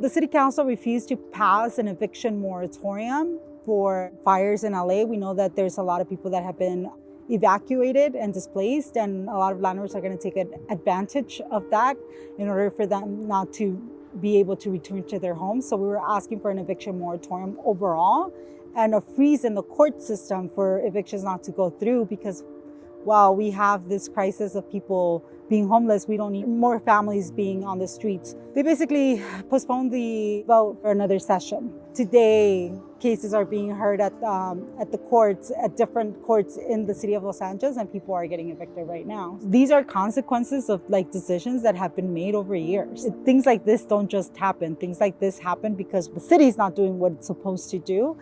The city council refused to pass an eviction moratorium for fires in LA. We know that there's a lot of people that have been evacuated and displaced, and a lot of landlords are going to take advantage of that in order for them not to be able to return to their homes. So we were asking for an eviction moratorium overall and a freeze in the court system for evictions not to go through, because while we have this crisis of people being homeless, we don't need more families being on the streets. They basically postponed the vote for another session. Today, cases are being heard at the courts, at different courts in the city of Los Angeles, and people are getting evicted right now. These are consequences of decisions that have been made over years. Things like this don't just happen. Things like this happen because the city's not doing what it's supposed to do.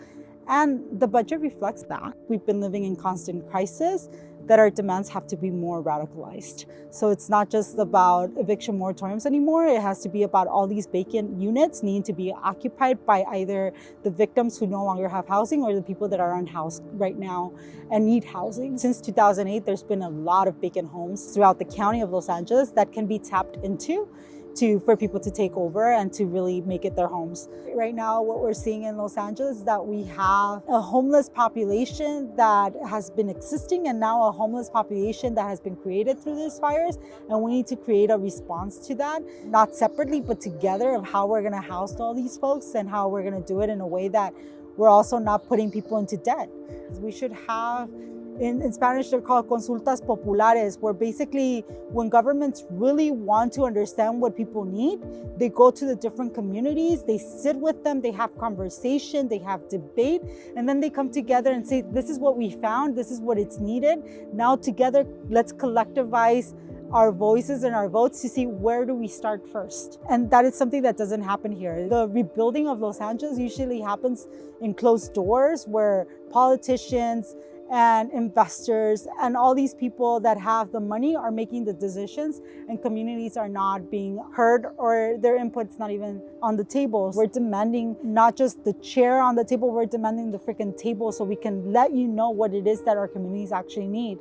And the budget reflects that. We've been living in constant crisis, that our demands have to be more radicalized. So it's not just about eviction moratoriums anymore. It has to be about all these vacant units needing to be occupied by either the victims who no longer have housing or the people that are unhoused right now and need housing. Since 2008, there's been a lot of vacant homes throughout the county of Los Angeles that can be tapped into for people to take over and to really make it their homes. Right now, what we're seeing in Los Angeles is that we have a homeless population that has been existing, and now a homeless population that has been created through these fires. And we need to create a response to that, not separately, but together, of how we're gonna house all these folks and how we're gonna do it in a way that we're also not putting people into debt. We should have, in Spanish, they're called consultas populares, where basically when governments really want to understand what people need, they go to the different communities, they sit with them, they have conversation, they have debate, and then they come together and say, this is what we found, this is what it's needed. Now together, let's collectivize our voices and our votes to see where do we start first. And that is something that doesn't happen here. The rebuilding of Los Angeles usually happens in closed doors, where politicians and investors and all these people that have the money are making the decisions, and communities are not being heard, or their input's not even on the table. We're demanding not just the chair on the table, we're demanding the freaking table, so we can let you know what it is that our communities actually need.